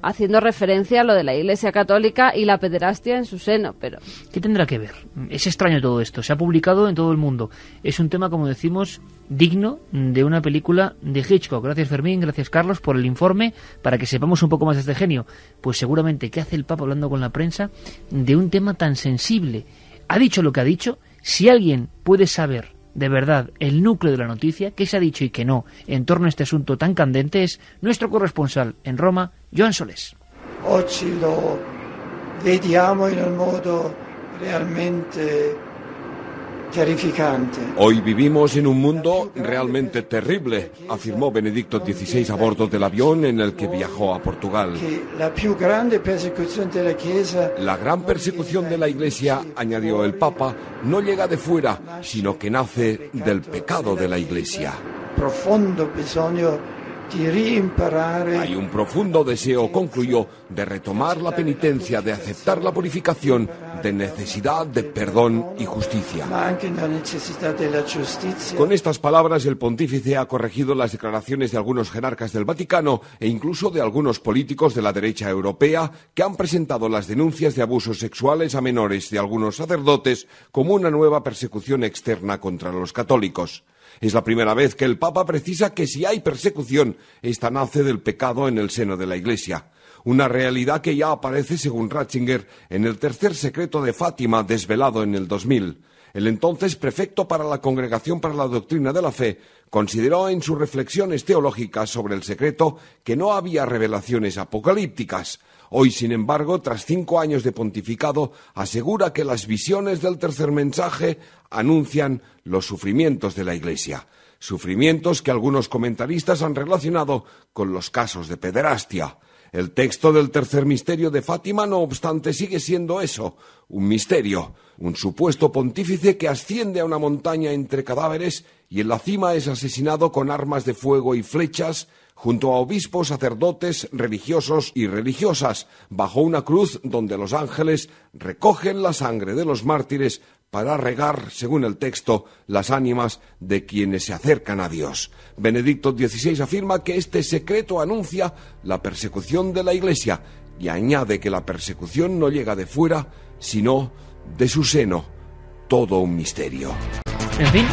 haciendo referencia a lo de la Iglesia Católica y la pederastia en su seno. Pero ¿qué tendrá que ver? Es extraño todo esto. Se ha publicado en todo el mundo. Es un tema, como decimos, digno de una película de Hitchcock. Gracias, Fermín, gracias, Carlos, por el informe, para que sepamos un poco más de este genio. Pues seguramente, ¿qué hace el Papa hablando con la prensa de un tema tan sensible? Ha dicho lo que ha dicho. Si alguien puede saber de verdad el núcleo de la noticia, qué se ha dicho y qué no, en torno a este asunto tan candente, es nuestro corresponsal en Roma, Joan Solés. Oggi lo vediamo in un modo realmente terrificante. Hoy vivimos en un mundo realmente terrible, afirmó Benedicto XVI a bordo del avión en el que viajó a Portugal. La gran persecución de la Iglesia, añadió el Papa, no llega de fuera, sino que nace del pecado de la Iglesia. Hay un profundo deseo, concluyó, de retomar la penitencia, de aceptar la purificación, de necesidad de perdón y justicia. Con estas palabras, el pontífice ha corregido las declaraciones de algunos jerarcas del Vaticano e incluso de algunos políticos de la derecha europea que han presentado las denuncias de abusos sexuales a menores de algunos sacerdotes como una nueva persecución externa contra los católicos. Es la primera vez que el Papa precisa que si hay persecución, esta nace del pecado en el seno de la Iglesia. una realidad que ya aparece, según Ratzinger, en el tercer secreto de Fátima, desvelado en el 2000. El entonces prefecto para la Congregación para la Doctrina de la Fe consideró en sus reflexiones teológicas sobre el secreto que no había revelaciones apocalípticas. Hoy, sin embargo, tras 5 años de pontificado, asegura que las visiones del tercer mensaje anuncian los sufrimientos de la Iglesia. Sufrimientos que algunos comentaristas han relacionado con los casos de pederastia. El texto del tercer misterio de Fátima, no obstante, sigue siendo eso, un misterio, un supuesto pontífice que asciende a una montaña entre cadáveres y en la cima es asesinado con armas de fuego y flechas, junto a obispos, sacerdotes, religiosos y religiosas, bajo una cruz donde los ángeles recogen la sangre de los mártires para regar, según el texto, las ánimas de quienes se acercan a Dios. Benedicto XVI afirma que este secreto anuncia la persecución de la Iglesia y añade que la persecución no llega de fuera, sino de su seno. Todo un misterio. En fin,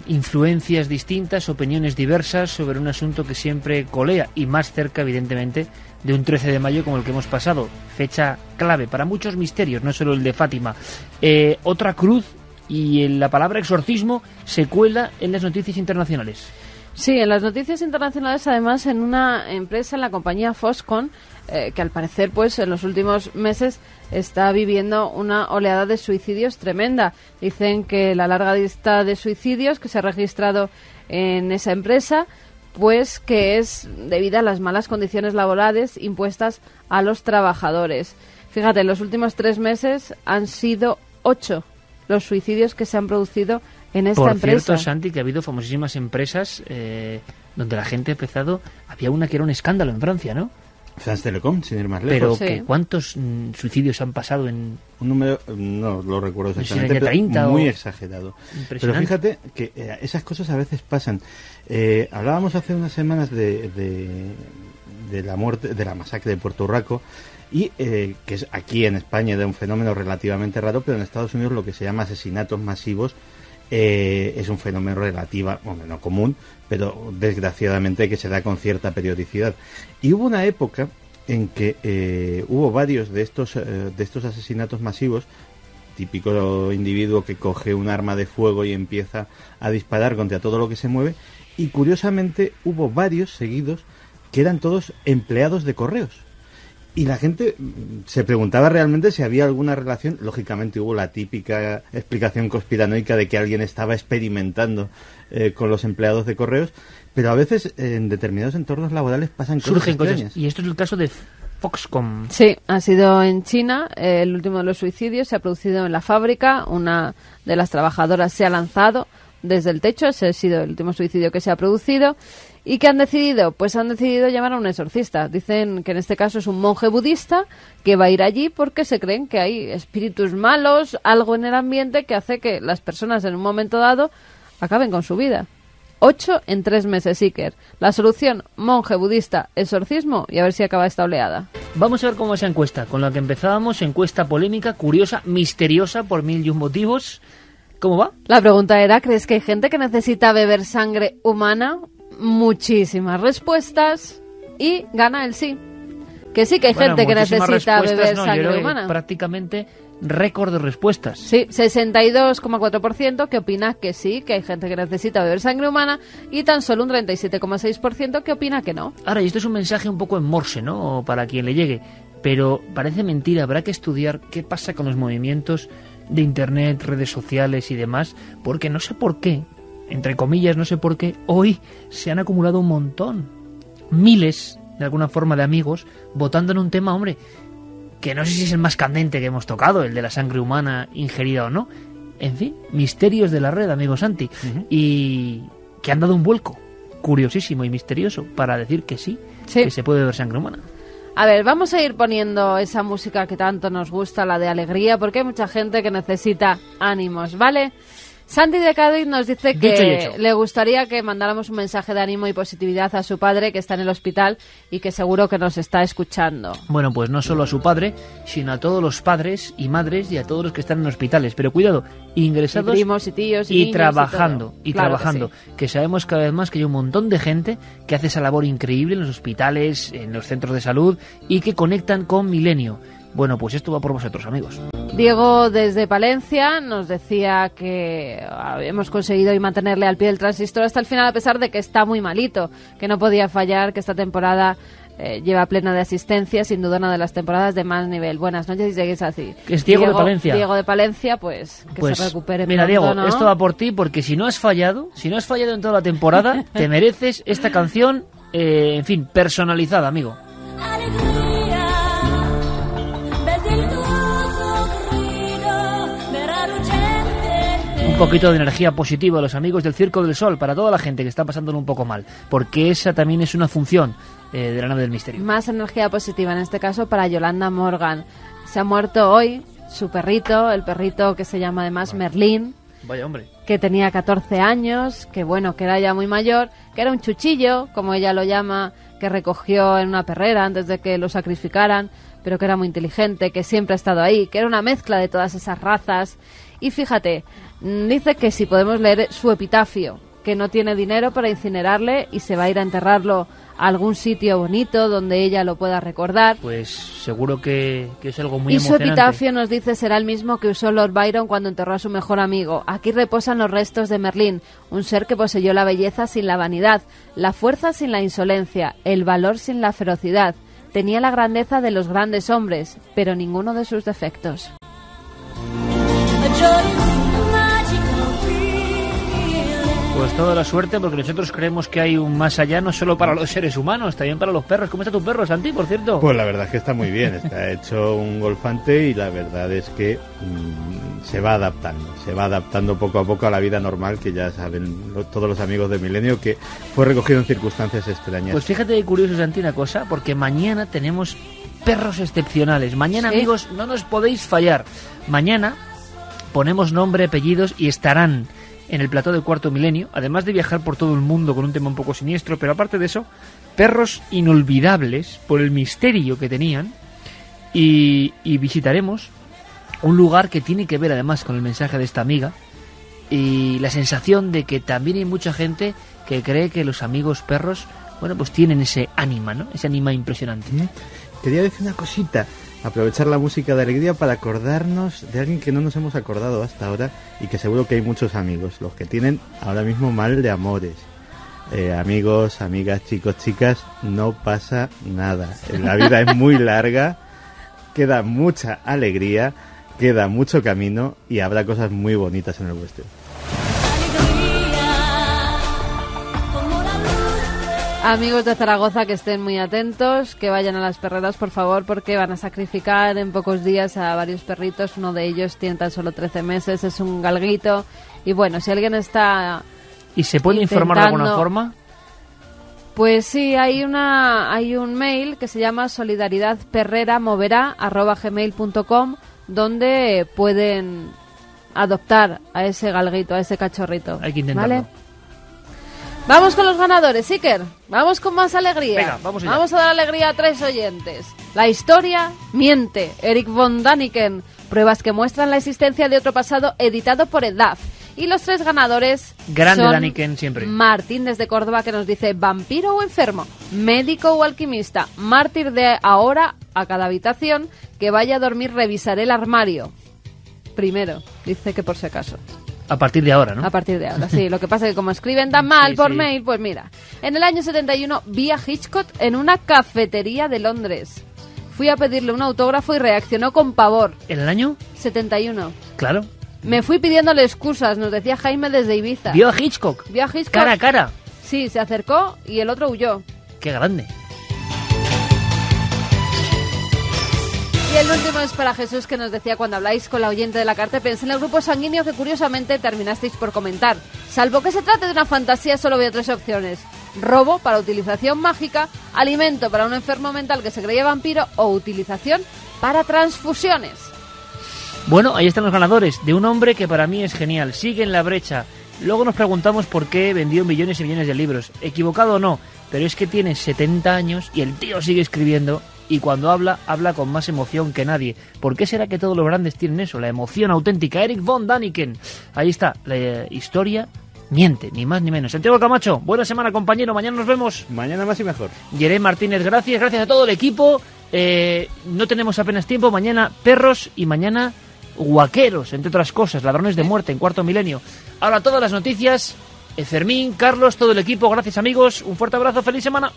influencias distintas, opiniones diversas sobre un asunto que siempre colea y más cerca, evidentemente, de un 13 de mayo como el que hemos pasado. Fecha clave para muchos misterios, no solo el de Fátima. Otra cruz y la palabra exorcismo se cuela en las noticias internacionales. Sí, en las noticias internacionales, además, en una empresa, en la compañía Foxconn, que al parecer, pues, en los últimos meses está viviendo una oleada de suicidios tremenda. Dicen que la larga lista de suicidios que se ha registrado en esa empresa, pues que es debido a las malas condiciones laborales impuestas a los trabajadores. Fíjate, en los últimos 3 meses han sido 8 los suicidios que se han producido en esta empresa. Por cierto, Santi, que ha habido famosísimas empresas donde la gente ha empezado... Había una que era un escándalo en Francia, ¿no? France Telecom, sin ir más lejos. Pero sí. ¿Cuántos suicidios han pasado en...? Un número, no lo recuerdo exactamente, pero 30 muy exagerado. Pero fíjate que esas cosas a veces pasan. Hablábamos hace unas semanas de la muerte, de la masacre de Puerto Rico, y que es aquí en España de un fenómeno relativamente raro, pero en Estados Unidos lo que se llama asesinatos masivos es un fenómeno relativamente no común, pero desgraciadamente que se da con cierta periodicidad. Y hubo una época en que hubo varios de estos asesinatos masivos, típico individuo que coge un arma de fuego y empieza a disparar contra todo lo que se mueve, y curiosamente hubo varios seguidos que eran todos empleados de correos. Y la gente se preguntaba realmente si había alguna relación. Lógicamente hubo la típica explicación conspiranoica de que alguien estaba experimentando con los empleados de correos, pero a veces en determinados entornos laborales pasan cosas extrañas. Y esto es el caso de Foxconn. Sí, ha sido en China. El último de los suicidios se ha producido en la fábrica. Una de las trabajadoras se ha lanzado desde el techo. Ese ha sido el último suicidio que se ha producido. ¿Y qué han decidido? Pues han decidido llamar a un exorcista. Dicen que en este caso es un monje budista que va a ir allí porque se creen que hay espíritus malos, algo en el ambiente que hace que las personas en un momento dado acaben con su vida. 8 en 3 meses, Iker. La solución, monje budista, exorcismo, y a ver si acaba esta oleada. Vamos a ver cómo va esa encuesta. Con la que empezábamos, encuesta polémica, curiosa, misteriosa por 1001 motivos. ¿Cómo va? La pregunta era, ¿crees que hay gente que necesita beber sangre humana? Muchísimas respuestas y gana el sí. Que sí que hay gente que necesita beber sangre humana. Prácticamente récord de respuestas. Sí, 62,4% que opina que sí, que hay gente que necesita beber sangre humana, y tan solo un 37,6% que opina que no. Ahora, y esto es un mensaje un poco en morse, ¿no? Para quien le llegue, pero parece mentira. Habrá que estudiar qué pasa con los movimientos de internet, redes sociales y demás, porque no sé por qué, entre comillas, no sé por qué, hoy se han acumulado un montón, miles, de alguna forma, de amigos votando en un tema, hombre, que no sé si es el más candente que hemos tocado, el de la sangre humana ingerida o no. En fin, misterios de la red, amigo Santi, y que han dado un vuelco curiosísimo y misterioso para decir que sí, que se puede beber sangre humana. A ver, vamos a ir poniendo esa música que tanto nos gusta, la de alegría, porque hay mucha gente que necesita ánimos, ¿vale? Santi de Cádiz nos dice Dicho y que hecho. le gustaría que mandáramos un mensaje de ánimo y positividad a su padre, que está en el hospital y que seguro que nos está escuchando. Bueno, pues no solo a su padre, sino a todos los padres y madres y a todos los que están en hospitales. Pero cuidado, ingresados Y primos y tíos y y niños trabajando, y todo. Claro trabajando. que Que sabemos cada vez más que hay un montón de gente que hace esa labor increíble en los hospitales, en los centros de salud y que conectan con Milenio. Bueno, pues esto va por vosotros, amigos. Diego desde Palencia nos decía que hemos conseguido hoy mantenerle al pie del transistor hasta el final, a pesar de que está muy malito, que no podía fallar, que esta temporada lleva plena de asistencia, sin duda una de las temporadas de más nivel. Buenas noches y seguís así. Es Diego de Palencia. Diego de Palencia, pues que se recupere mira, pronto, Diego, ¿no? esto va por ti, porque si no has fallado en toda la temporada, te mereces esta canción, en fin, personalizada, amigo. Un poquito de energía positiva a los amigos del Circo del Sol, para toda la gente que está pasándolo un poco mal, porque esa también es una función de la nave del misterio. Más energía positiva, en este caso para Yolanda Morgan. Se ha muerto hoy su perrito, el perrito que se llama además Merlín, Vaya hombre. que tenía 14 años, que bueno, que era ya muy mayor, que era un chuchillo, como ella lo llama, que recogió en una perrera antes de que lo sacrificaran, pero que era muy inteligente, que siempre ha estado ahí, que era una mezcla de todas esas razas. Y fíjate, dice que si podemos leer su epitafio, que no tiene dinero para incinerarle y se va a ir a enterrarlo a algún sitio bonito donde ella lo pueda recordar. Pues seguro que es algo muy Y su emocionante. epitafio, nos dice, será el mismo que usó Lord Byron cuando enterró a su mejor amigo. Aquí reposan los restos de Merlín, un ser que poseyó la belleza sin la vanidad, la fuerza sin la insolencia, el valor sin la ferocidad. Tenía la grandeza de los grandes hombres, pero ninguno de sus defectos. Pues toda la suerte, porque nosotros creemos que hay un más allá, no solo para los seres humanos, también para los perros. ¿Cómo está tu perro, Santi, por cierto? Pues la verdad es que está muy bien, está hecho un golfante y la verdad es que se va adaptando poco a poco a la vida normal, que ya saben todos los amigos de Milenio, que fue recogido en circunstancias extrañas. Pues fíjate qué curioso, Santi, una cosa, porque mañana tenemos perros excepcionales. Mañana, ¿Sí? amigos, no nos podéis fallar. Mañana ponemos nombre, apellidos y estarán en el plató de Cuarto Milenio, además de viajar por todo el mundo con un tema un poco siniestro, pero aparte de eso, perros inolvidables por el misterio que tenían, y visitaremos un lugar que tiene que ver además con el mensaje de esta amiga y la sensación de que también hay mucha gente que cree que los amigos perros, bueno, pues tienen ese ánima, ¿no? Ese ánima impresionante. Quería decir una cosita, aprovechar la música de alegría para acordarnos de alguien que no nos hemos acordado hasta ahora y que seguro que hay muchos amigos, los que tienen ahora mismo mal de amores. Amigos, amigas, chicos, chicas, no pasa nada. La vida es muy larga, queda mucha alegría, queda mucho camino y habrá cosas muy bonitas en el vuestro. Amigos de Zaragoza, que estén muy atentos, que vayan a las perreras, por favor, porque van a sacrificar en pocos días a varios perritos. Uno de ellos tiene tan solo 13 meses, es un galguito. Y bueno, si alguien está... ¿Y se puede informar de alguna forma? Pues sí, hay un mail que se llama solidaridadperreramovera@gmail.com, donde pueden adoptar a ese galguito, a ese cachorrito. Hay que intentarlo. ¿Vale? Vamos con los ganadores, Iker. Vamos con más alegría. Venga, vamos allá. Vamos a dar alegría a 3 oyentes. La historia miente. Eric von Daniken. Pruebas que muestran la existencia de otro pasado, editado por EDAF. Y los 3 ganadores Grande son Daniken siempre. Martín desde Córdoba, que nos dice: vampiro o enfermo, médico o alquimista, mártir de ahora a cada habitación, que vaya a dormir revisaré el armario. Primero, dice que por si acaso. A partir de ahora, ¿no? A partir de ahora, sí. Lo que pasa es que como escriben tan mal por sí. mail, pues mira. En el año 71 vi a Hitchcock en una cafetería de Londres. Fui a pedirle un autógrafo y reaccionó con pavor. ¿En el año? 71. Claro. Me fui pidiéndole excusas, nos decía Jaime desde Ibiza. ¿Vio a Hitchcock? ¿Vio a Hitchcock? Cara a cara. Sí, se acercó y el otro huyó. Qué grande. Y el último es para Jesús, que nos decía: cuando habláis con la oyente de la carta, pensé en el grupo sanguíneo que curiosamente terminasteis por comentar. Salvo que se trate de una fantasía, solo veo 3 opciones: robo para utilización mágica, alimento para un enfermo mental que se creía vampiro o utilización para transfusiones. Bueno, ahí están los ganadores, de un hombre que para mí es genial, sigue en la brecha. Luego nos preguntamos por qué vendió millones y millones de libros. Equivocado o no, pero es que tiene 70 años y el tío sigue escribiendo, y cuando habla con más emoción que nadie. ¿Por qué será que todos los grandes tienen eso? La emoción auténtica. Erich von Däniken. Ahí está, la historia miente, ni más ni menos. Santiago Camacho, buena semana, compañero, mañana nos vemos. Mañana más y mejor. Yeré Martínez, gracias a todo el equipo. No tenemos apenas tiempo, mañana perros y mañana guaqueros, entre otras cosas, ladrones de muerte en Cuarto Milenio. Ahora todas las noticias, Fermín, Carlos, todo el equipo, gracias amigos, un fuerte abrazo, feliz semana.